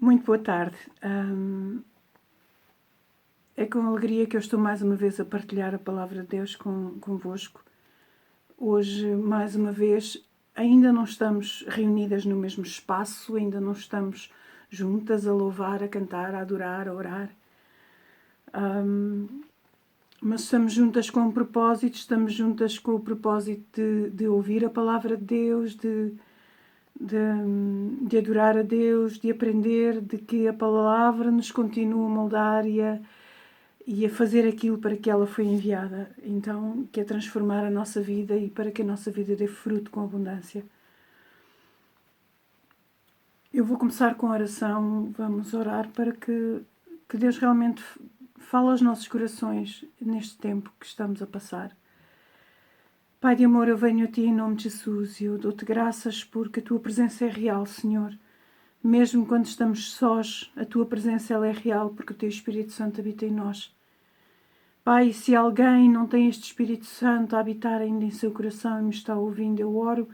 Muito boa tarde. É com alegria que eu estou mais uma vez a partilhar a palavra de Deus convosco. Hoje, mais uma vez, ainda não estamos reunidas no mesmo espaço, ainda não estamos juntas a louvar, a cantar, a adorar, a orar. Mas estamos juntas com um propósito, estamos juntas com o propósito de ouvir a palavra de Deus, de adorar a Deus, de aprender, de que a palavra nos continua a moldar e a fazer aquilo para que ela foi enviada. Então, que é transformar a nossa vida e para que a nossa vida dê fruto com abundância. Eu vou começar com a oração, vamos orar para que Deus realmente fale aos nossos corações neste tempo que estamos a passar. Pai de amor, eu venho a Ti em nome de Jesus e eu dou-te graças porque a Tua presença é real, Senhor. Mesmo quando estamos sós, a Tua presença ela é real porque o Teu Espírito Santo habita em nós. Pai, se alguém não tem este Espírito Santo a habitar ainda em seu coração e me está ouvindo, eu oro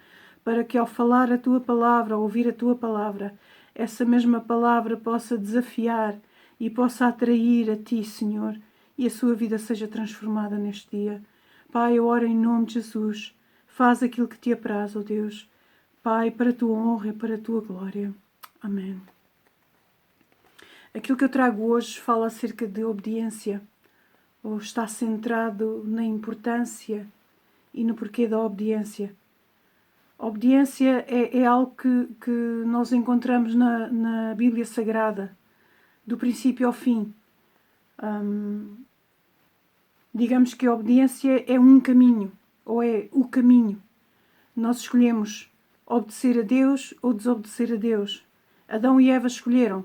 para que ao falar a Tua palavra, ao ouvir a Tua palavra, essa mesma palavra possa desafiar e possa atrair a Ti, Senhor, e a sua vida seja transformada neste dia. Pai, eu oro em nome de Jesus. Faz aquilo que Te apraz, ó Deus. Pai, para a Tua honra e para a Tua glória. Amém. Aquilo que eu trago hoje fala acerca de obediência, ou está centrado na importância e no porquê da obediência. A obediência é algo que nós encontramos na Bíblia Sagrada, do princípio ao fim. Digamos que a obediência é um caminho, ou é o caminho. Nós escolhemos obedecer a Deus ou desobedecer a Deus. Adão e Eva escolheram.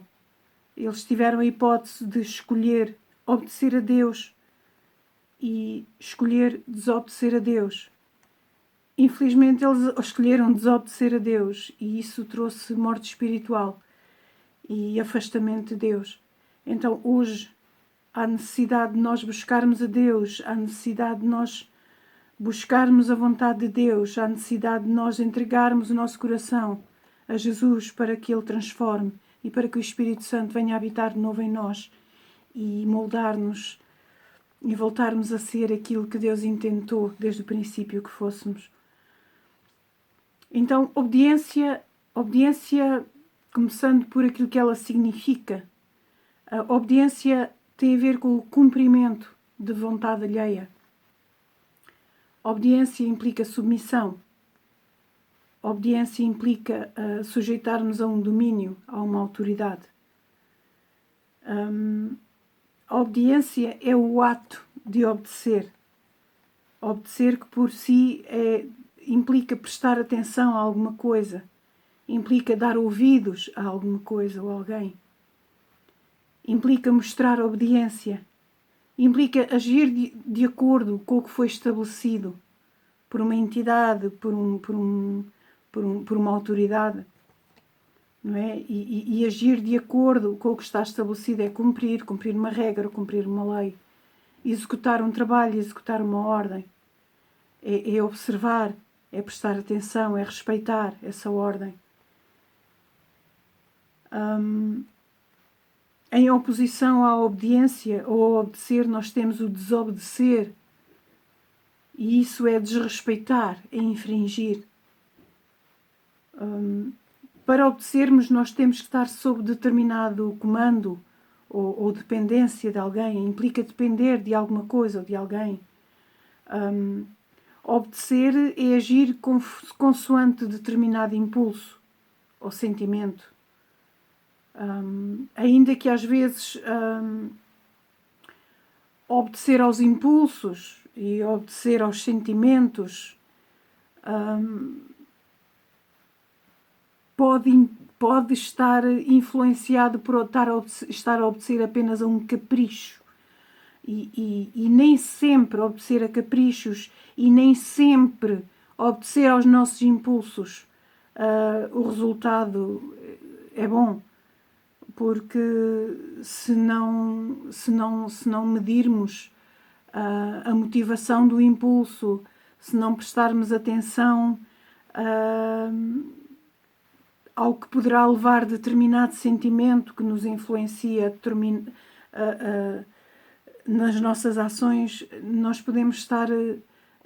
Eles tiveram a hipótese de escolher obedecer a Deus e escolher desobedecer a Deus. Infelizmente eles escolheram desobedecer a Deus e isso trouxe morte espiritual e afastamento de Deus. Então hoje há necessidade de nós buscarmos a Deus, há necessidade de nós buscarmos a vontade de Deus, há necessidade de nós entregarmos o nosso coração a Jesus para que Ele transforme e para que o Espírito Santo venha habitar de novo em nós e moldar-nos e voltarmos a ser aquilo que Deus intentou desde o princípio que fôssemos. Então, obediência, começando por aquilo que ela significa. A obediência tem a ver com o cumprimento de vontade alheia. Obediência implica submissão. Obediência implica sujeitar-nos a um domínio, a uma autoridade. A obediência é o ato de obedecer. Obedecer que por si implica prestar atenção a alguma coisa, implica dar ouvidos a alguma coisa ou alguém, implica mostrar obediência, implica agir de acordo com o que foi estabelecido por uma entidade, por uma autoridade, não é? E agir de acordo com o que está estabelecido é cumprir uma regra, cumprir uma lei, executar um trabalho, executar uma ordem, é observar, é prestar atenção, é respeitar essa ordem. Em oposição à obediência ou a obedecer, nós temos o desobedecer. E isso é desrespeitar, é infringir. Para obedecermos, nós temos que estar sob determinado comando ou dependência de alguém. Implica depender de alguma coisa ou de alguém. Obedecer é agir consoante determinado impulso ou sentimento. Ainda que às vezes obedecer aos impulsos e obedecer aos sentimentos pode estar influenciado por estar a obedecer apenas a um capricho. E nem sempre obedecer a caprichos e nem sempre obedecer aos nossos impulsos o resultado é bom, porque se não medirmos a motivação do impulso, se não prestarmos atenção ao que poderá levar determinado sentimento que nos influencia nas nossas ações, nós podemos estar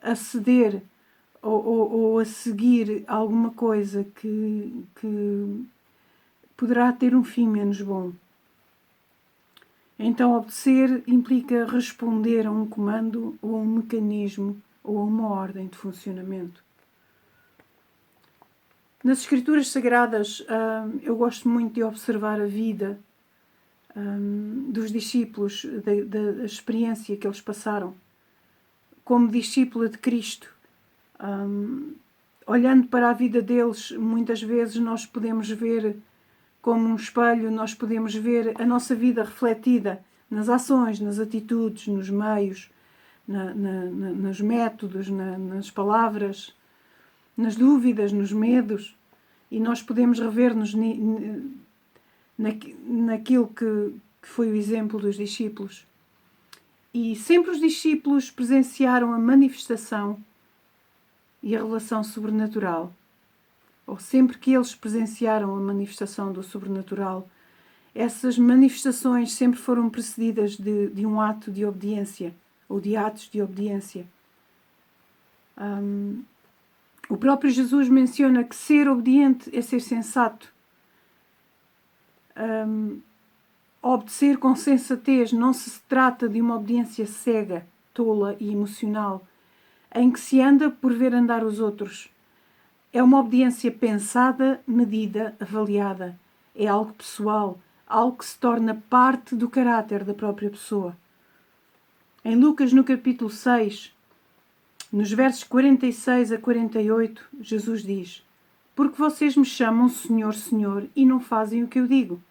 a ceder ou a seguir alguma coisa que poderá ter um fim menos bom. Então, obedecer implica responder a um comando ou a um mecanismo ou a uma ordem de funcionamento. Nas Escrituras Sagradas, eu gosto muito de observar a vida dos discípulos, da experiência que eles passaram como discípula de Cristo. Olhando para a vida deles, muitas vezes nós podemos ver como um espelho, nós podemos ver a nossa vida refletida nas ações, nas atitudes, nos meios, nos métodos, nas palavras, nas dúvidas, nos medos, e nós podemos rever-nos naquilo que foi o exemplo dos discípulos. E sempre os discípulos presenciaram a manifestação e a relação sobrenatural, ou sempre que eles presenciaram a manifestação do sobrenatural, essas manifestações sempre foram precedidas de um ato de obediência, ou de atos de obediência. O próprio Jesus menciona que ser obediente é ser sensato. Obedecer com sensatez não se trata de uma obediência cega, tola e emocional, em que se anda por ver andar os outros. É uma obediência pensada, medida, avaliada. É algo pessoal, algo que se torna parte do caráter da própria pessoa. Em Lucas, no capítulo 6, nos versos 46 a 48, Jesus diz: Porque vocês me chamam Senhor, Senhor, e não fazem o que eu digo.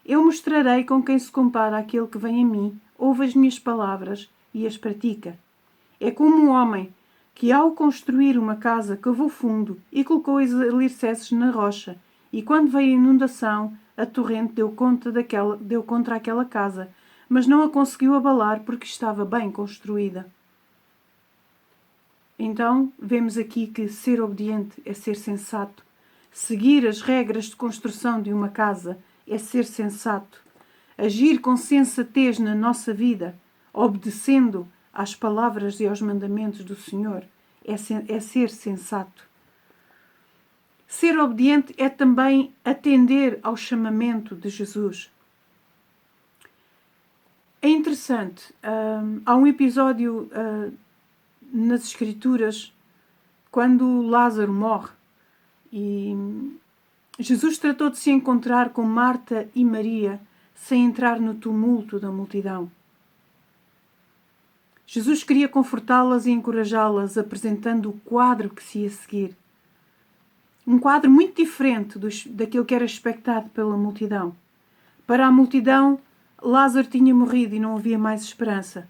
Eu mostrarei com quem se compara aquele que vem a mim, ouve as minhas palavras e as pratica. É como um homem que, ao construir uma casa, cavou fundo e colocou os alicerces na rocha, e quando veio a inundação, a torrente deu contra aquela casa, mas não a conseguiu abalar porque estava bem construída. Então, vemos aqui que ser obediente é ser sensato. Seguir as regras de construção de uma casa é ser sensato. Agir com sensatez na nossa vida, obedecendo às palavras e aos mandamentos do Senhor, é ser sensato. Ser obediente é também atender ao chamamento de Jesus. É interessante, há um episódio nas Escrituras quando Lázaro morre e Jesus tratou de se encontrar com Marta e Maria sem entrar no tumulto da multidão. Jesus queria confortá-las e encorajá-las, apresentando o quadro que se ia seguir. Um quadro muito diferente daquilo que era expectado pela multidão. Para a multidão, Lázaro tinha morrido e não havia mais esperança.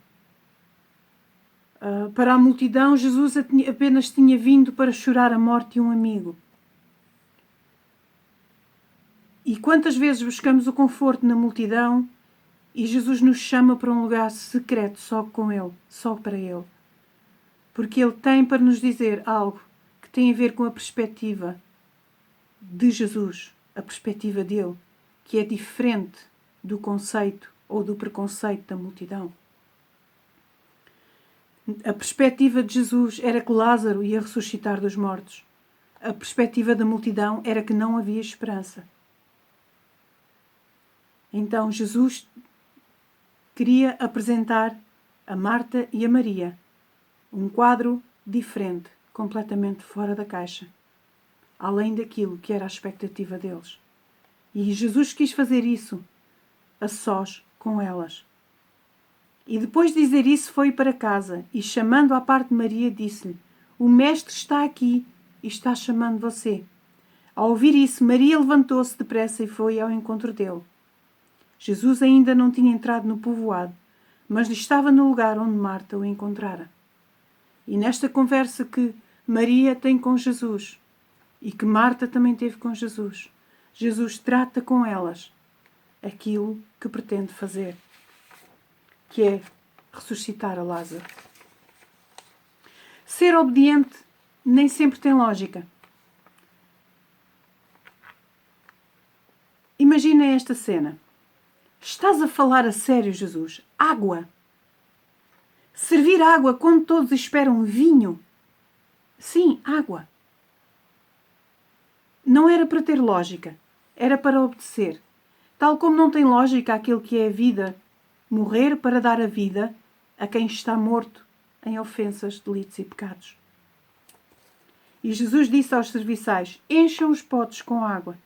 Para a multidão, Jesus apenas tinha vindo para chorar a morte de um amigo. E quantas vezes buscamos o conforto na multidão e Jesus nos chama para um lugar secreto só com Ele, só para Ele. Porque Ele tem para nos dizer algo que tem a ver com a perspectiva de Jesus, a perspectiva dele, que é diferente do conceito ou do preconceito da multidão. A perspectiva de Jesus era que Lázaro ia ressuscitar dos mortos. A perspectiva da multidão era que não havia esperança. Então Jesus queria apresentar a Marta e a Maria um quadro diferente, completamente fora da caixa, além daquilo que era a expectativa deles. E Jesus quis fazer isso a sós com elas. E depois de dizer isso foi para casa e, chamando à parte de Maria, disse-lhe: O Mestre está aqui e está chamando você. Ao ouvir isso, Maria levantou-se depressa e foi ao encontro dele. Jesus ainda não tinha entrado no povoado, mas estava no lugar onde Marta o encontrara. E nesta conversa que Maria tem com Jesus e que Marta também teve com Jesus, Jesus trata com elas aquilo que pretende fazer, que é ressuscitar a Lázaro. Ser obediente nem sempre tem lógica. Imagina esta cena. Estás a falar a sério, Jesus? Água? Servir água quando todos esperam vinho? Sim, água. Não era para ter lógica. Era para obedecer. Tal como não tem lógica aquilo que é a vida, morrer para dar a vida a quem está morto em ofensas, delitos e pecados. E Jesus disse aos serviçais: encham os potes com água.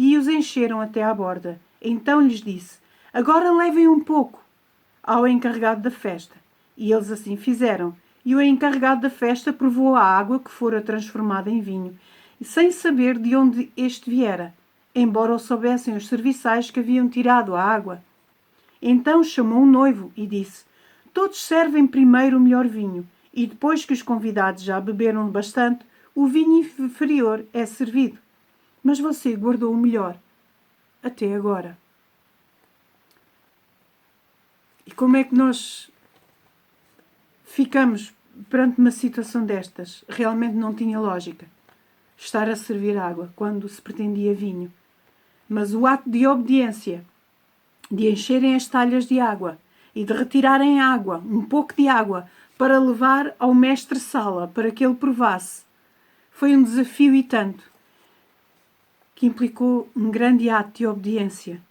E os encheram até à borda. Então lhes disse: agora levem um pouco ao encarregado da festa. E eles assim fizeram. E o encarregado da festa provou a água que fora transformada em vinho, sem saber de onde este viera, embora o soubessem os serviçais que haviam tirado a água. Então chamou o noivo e disse: todos servem primeiro o melhor vinho, e depois que os convidados já beberam bastante, o vinho inferior é servido. Mas você guardou o melhor até agora. E como é que nós ficamos perante uma situação destas? Realmente não tinha lógica estar a servir água quando se pretendia vinho. Mas o ato de obediência, de encherem as talhas de água e de retirarem água, um pouco de água, para levar ao mestre-sala para que ele provasse, foi um desafio e tanto, que implicou um grande ato de obediência.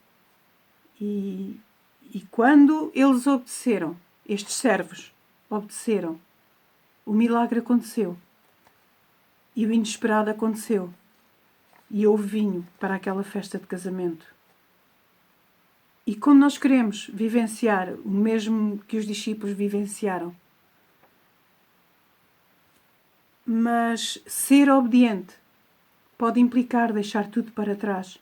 E quando eles obedeceram, estes servos obedeceram, o milagre aconteceu. E o inesperado aconteceu. E houve vinho para aquela festa de casamento. E como nós queremos vivenciar o mesmo que os discípulos vivenciaram, mas ser obediente pode implicar deixar tudo para trás.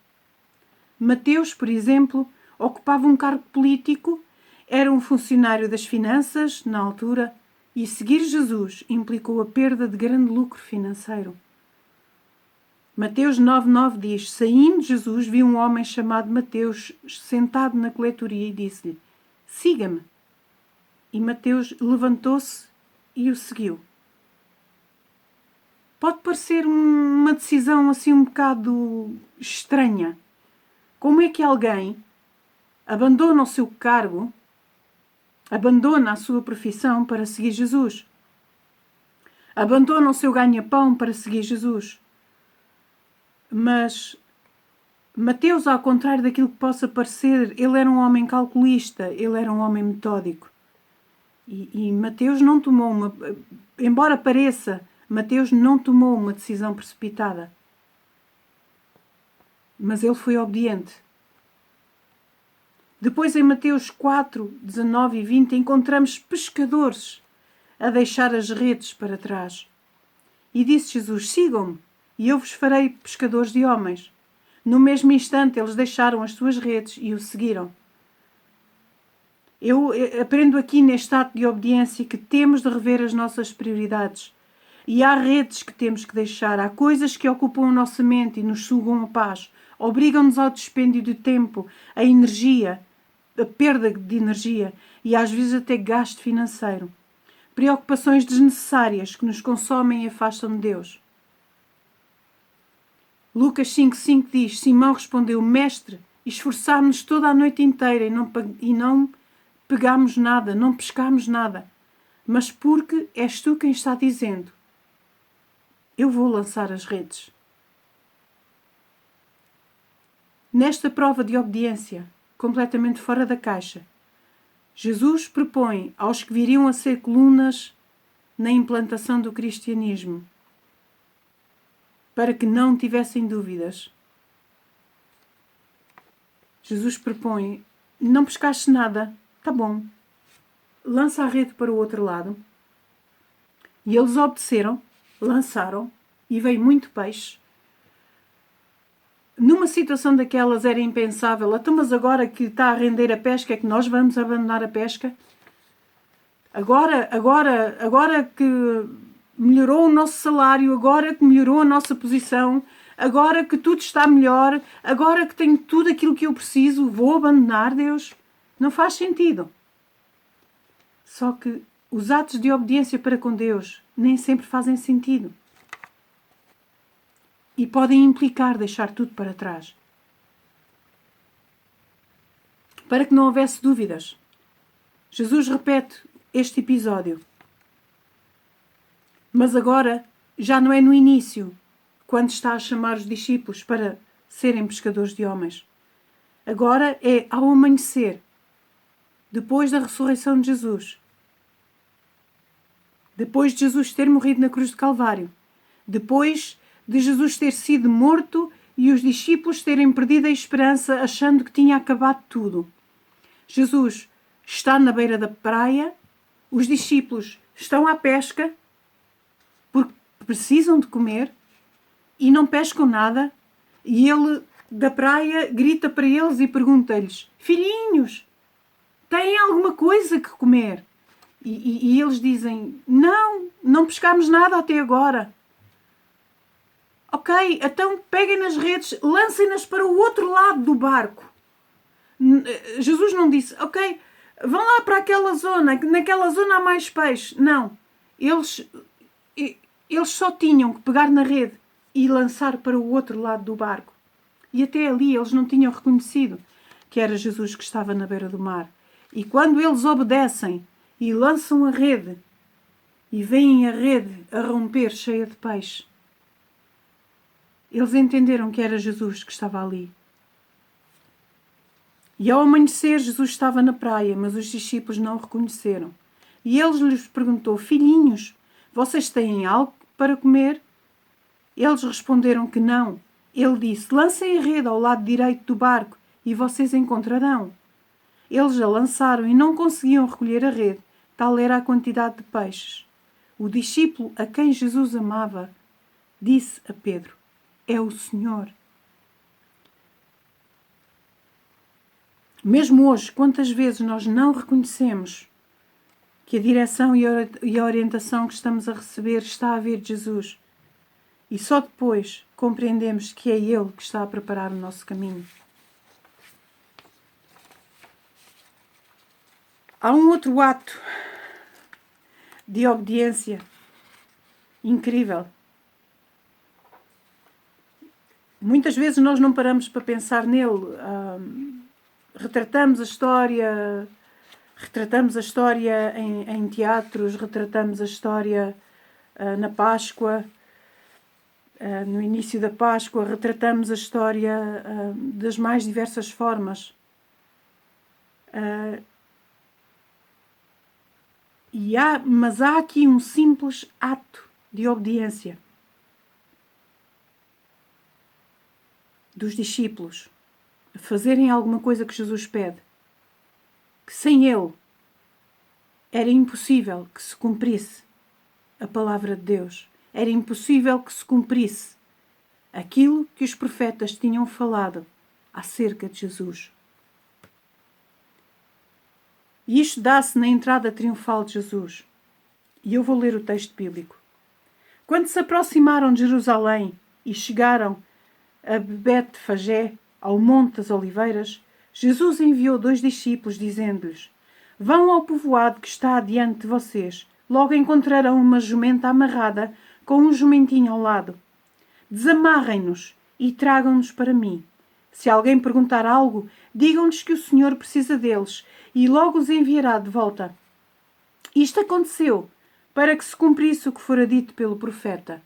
Mateus, por exemplo, ocupava um cargo político, era um funcionário das finanças na altura, e seguir Jesus implicou a perda de grande lucro financeiro. Mateus 9,9 diz: saindo Jesus viu um homem chamado Mateus sentado na coletoria e disse-lhe: siga-me. E Mateus levantou-se e o seguiu. Pode parecer uma decisão assim um bocado estranha. Como é que alguém abandona o seu cargo, abandona a sua profissão para seguir Jesus? Abandona o seu ganha-pão para seguir Jesus? Mas Mateus, ao contrário daquilo que possa parecer, ele era um homem calculista, ele era um homem metódico. E Mateus não tomou uma... Embora pareça, Mateus não tomou uma decisão precipitada. Mas ele foi obediente. Depois, em Mateus 4, 19 e 20, encontramos pescadores a deixar as redes para trás. E disse Jesus: sigam-me, e eu vos farei pescadores de homens. No mesmo instante, eles deixaram as suas redes e o seguiram. Eu aprendo aqui neste ato de obediência que temos de rever as nossas prioridades. E há redes que temos que deixar, há coisas que ocupam a nossa mente e nos sugam a paz, obrigam-nos ao dispêndio de tempo, a energia, a perda de energia e às vezes até gasto financeiro. Preocupações desnecessárias que nos consomem e afastam de Deus. Lucas 5,5 diz: Simão respondeu: Mestre, esforçámos-nos toda a noite inteira e não pegámos nada, não pescámos nada. Mas porque és tu quem está dizendo, eu vou lançar as redes. Nesta prova de obediência, completamente fora da caixa, Jesus propõe aos que viriam a ser colunas na implantação do cristianismo, para que não tivessem dúvidas. Jesus propõe: não pescaste nada, tá bom, lança a rede para o outro lado. E eles obedeceram, lançaram, e veio muito peixe. Numa situação daquelas era impensável: então, mas agora que está a render a pesca é que nós vamos abandonar a pesca? Agora que melhorou o nosso salário, agora que melhorou a nossa posição, agora que tudo está melhor, agora que tenho tudo aquilo que eu preciso, vou abandonar, Deus? Não faz sentido. Só que os atos de obediência para com Deus nem sempre fazem sentido. E podem implicar deixar tudo para trás. para que não houvesse dúvidas. Jesus repete este episódio. Mas agora já não é no início, quando está a chamar os discípulos para serem pescadores de homens. Agora é ao amanhecer, depois da ressurreição de Jesus. Depois de Jesus ter morrido na cruz de Calvário. Depois de Jesus ter sido morto e os discípulos terem perdido a esperança achando que tinha acabado tudo. Jesus está na beira da praia, os discípulos estão à pesca porque precisam de comer e não pescam nada, e ele da praia grita para eles e pergunta-lhes: filhinhos, têm alguma coisa que comer? E eles dizem: não pescámos nada até agora. Ok, então peguem nas redes, lancem-nas para o outro lado do barco. Jesus não disse: ok, vão lá para aquela zona, naquela zona há mais peixe. Não, eles só tinham que pegar na rede e lançar para o outro lado do barco. E até ali eles não tinham reconhecido que era Jesus que estava na beira do mar. E quando eles obedecem e lançam a rede e veem a rede a romper cheia de peixe, eles entenderam que era Jesus que estava ali. E ao amanhecer Jesus estava na praia, mas os discípulos não o reconheceram. E ele lhes perguntou: filhinhos, vocês têm algo para comer? Eles responderam que não. Ele disse: lancem a rede ao lado direito do barco e vocês encontrarão. Eles a lançaram e não conseguiam recolher a rede, tal era a quantidade de peixes. O discípulo a quem Jesus amava disse a Pedro: é o Senhor. Mesmo hoje, quantas vezes nós não reconhecemos que a direção e a orientação que estamos a receber está a vir de Jesus, e só depois compreendemos que é Ele que está a preparar o nosso caminho. Há um outro ato de obediência incrível. Muitas vezes nós não paramos para pensar nele. Retratamos a história em teatros, retratamos a história na Páscoa, no início da Páscoa, retratamos a história das mais diversas formas. Mas há aqui um simples ato de obediência dos discípulos a fazerem alguma coisa que Jesus pede, que sem Ele era impossível que se cumprisse a palavra de Deus. Era impossível que se cumprisse aquilo que os profetas tinham falado acerca de Jesus. E isto dá-se na entrada triunfal de Jesus. E eu vou ler o texto bíblico. Quando se aproximaram de Jerusalém e chegaram a Betfagé, ao Monte das Oliveiras, Jesus enviou 2 discípulos, dizendo-lhes: vão ao povoado que está adiante de vocês. Logo encontrarão uma jumenta amarrada com um jumentinho ao lado. Desamarrem-nos e tragam-nos para mim. Se alguém perguntar algo, digam-lhes que o Senhor precisa deles e logo os enviará de volta. Isto aconteceu para que se cumprisse o que fora dito pelo profeta.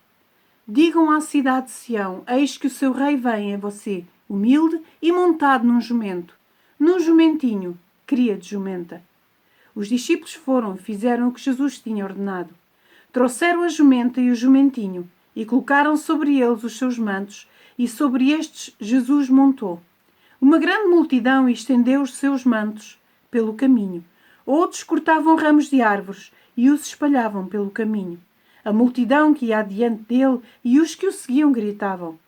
Digam à cidade de Sião: eis que o seu rei vem a você, humilde e montado num jumento, num jumentinho, cria de jumenta. Os discípulos foram e fizeram o que Jesus tinha ordenado. Trouxeram a jumenta e o jumentinho e colocaram sobre eles os seus mantos, e sobre estes Jesus montou. Uma grande multidão estendeu os seus mantos pelo caminho. Outros cortavam ramos de árvores e os espalhavam pelo caminho. A multidão que ia adiante dele e os que o seguiam gritavam: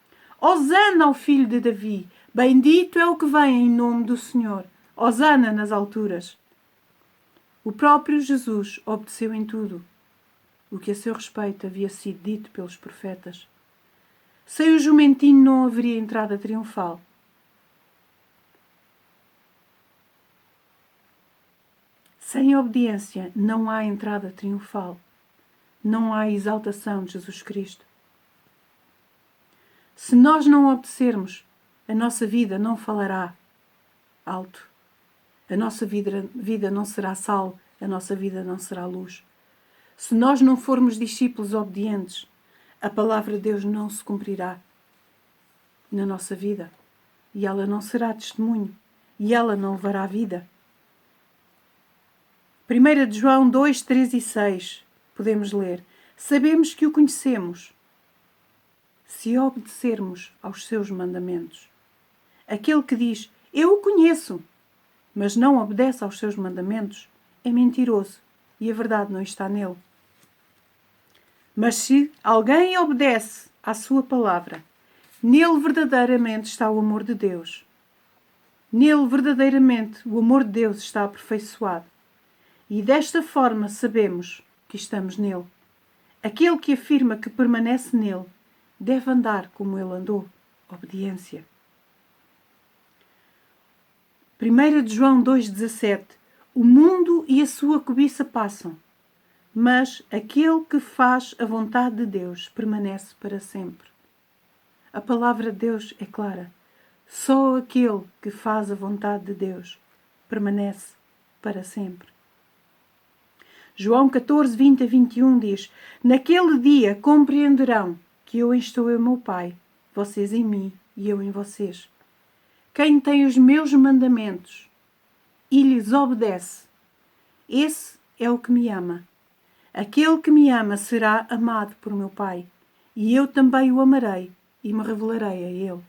Hosana ao filho de Davi! Bendito é o que vem em nome do Senhor! Hosana nas alturas! O próprio Jesus obedeceu em tudo o que a seu respeito havia sido dito pelos profetas. Sem o jumentinho não haveria entrada triunfal. Sem obediência não há entrada triunfal. Não há exaltação de Jesus Cristo. Se nós não obedecermos, a nossa vida não falará alto. A nossa vida não será sal, a nossa vida não será luz. Se nós não formos discípulos obedientes, a palavra de Deus não se cumprirá na nossa vida. E ela não será testemunho. E ela não levará a vida. 1 de João 2, 3 e 6, podemos ler. Sabemos que o conhecemos, se obedecermos aos seus mandamentos. Aquele que diz, eu o conheço, mas não obedece aos seus mandamentos, é mentiroso e a verdade não está nele. Mas se alguém obedece à sua palavra, nele verdadeiramente está o amor de Deus. Nele verdadeiramente o amor de Deus está aperfeiçoado. E desta forma sabemos que estamos nele. Aquele que afirma que permanece nele deve andar como ele andou. Obediência. 1 de João 2,17. O mundo e a sua cobiça passam, mas aquele que faz a vontade de Deus permanece para sempre. A palavra de Deus é clara. Só aquele que faz a vontade de Deus permanece para sempre. João 14, 20 a 21 diz: naquele dia compreenderão que eu estou em meu Pai, vocês em mim e eu em vocês. Quem tem os meus mandamentos e lhes obedece, esse é o que me ama. Aquele que me ama será amado por meu Pai, e eu também o amarei e me revelarei a ele.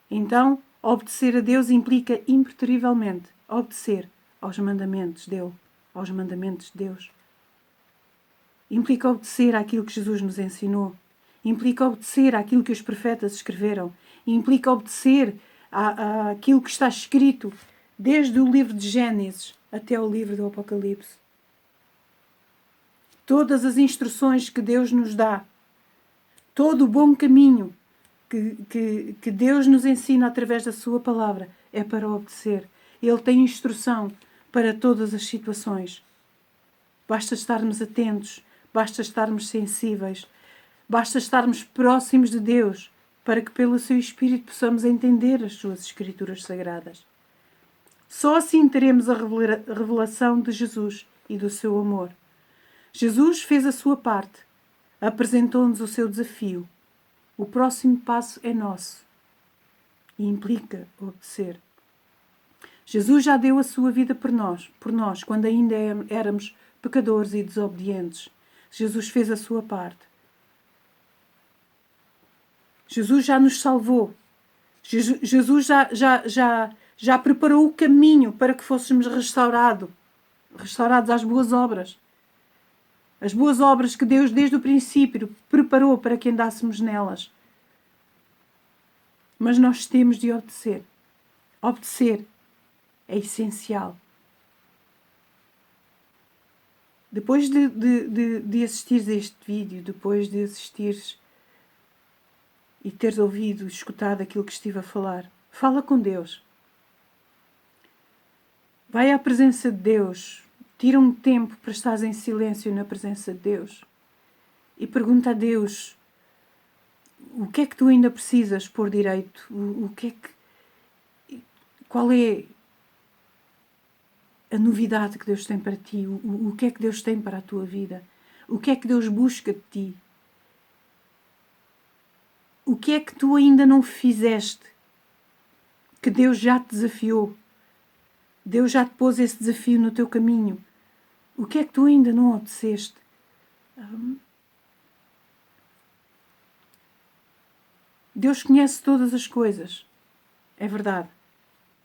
Então, obedecer a Deus implica impertrivelmente obedecer aos mandamentos dele, aos mandamentos de Deus. Implica obedecer àquilo que Jesus nos ensinou. Implica obedecer àquilo que os profetas escreveram. Implica obedecer àquilo que está escrito desde o livro de Gênesis até o livro do Apocalipse. Todas as instruções que Deus nos dá, todo o bom caminho que Deus nos ensina através da sua palavra é para obedecer. Ele tem instrução para todas as situações. Basta estarmos atentos, basta estarmos sensíveis, basta estarmos próximos de Deus para que pelo seu Espírito possamos entender as suas Escrituras Sagradas. Só assim teremos a revelação de Jesus e do seu amor. Jesus fez a sua parte, apresentou-nos o seu desafio. O próximo passo é nosso e implica obedecer. Jesus já deu a sua vida por nós, quando ainda éramos pecadores e desobedientes. Jesus fez a sua parte. Jesus já nos salvou. Jesus já preparou o caminho para que fôssemos restaurados às boas obras. As boas obras que Deus desde o princípio preparou para que andássemos nelas. Mas nós temos de obedecer. Obedecer é essencial. Depois de assistires a este vídeo, depois de assistires e teres ouvido, escutado aquilo que estive a falar, fala com Deus. Vai à presença de Deus. Tira um tempo para estares em silêncio na presença de Deus. E pergunta a Deus o que é que tu ainda precisas por direito. Qual é a novidade que Deus tem para ti? O que é que Deus tem para a tua vida? O que é que Deus busca de ti? O que é que tu ainda não fizeste? Que Deus já te desafiou. Deus já te pôs esse desafio no teu caminho. O que é que tu ainda não obedeceste? Deus conhece todas as coisas. É verdade.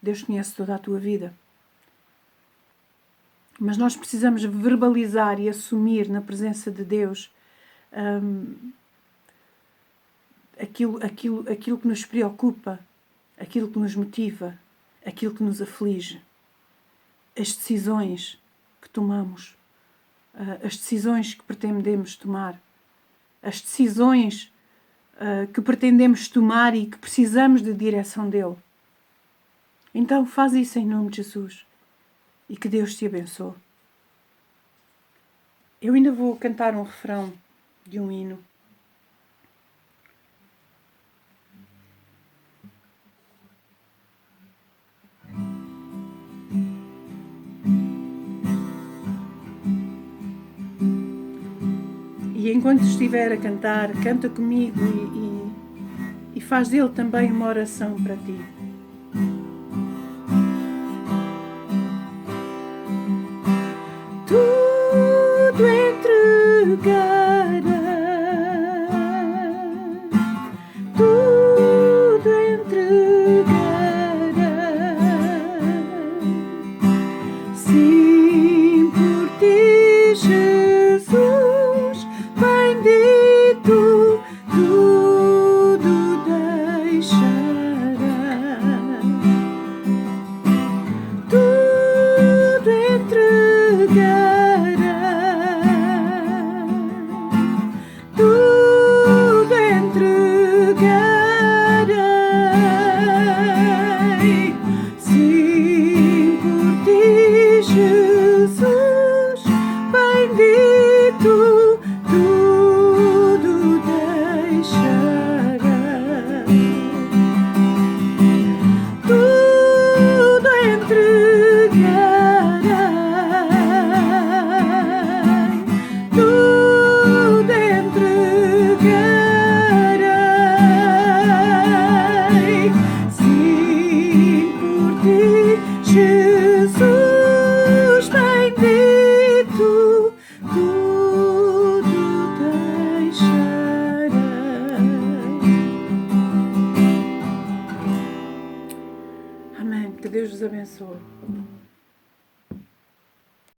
Deus conhece toda a tua vida. Mas nós precisamos verbalizar e assumir na presença de Deus aquilo que nos preocupa, aquilo que nos motiva, aquilo que nos aflige. As decisões que tomamos, as decisões que pretendemos tomar, as decisões que pretendemos tomar e que precisamos de direção dele. Então faz isso em nome de Jesus e que Deus te abençoe. Eu ainda vou cantar um refrão de um hino. E enquanto estiver a cantar, canta comigo e faz dele também uma oração para ti. Tudo entregar.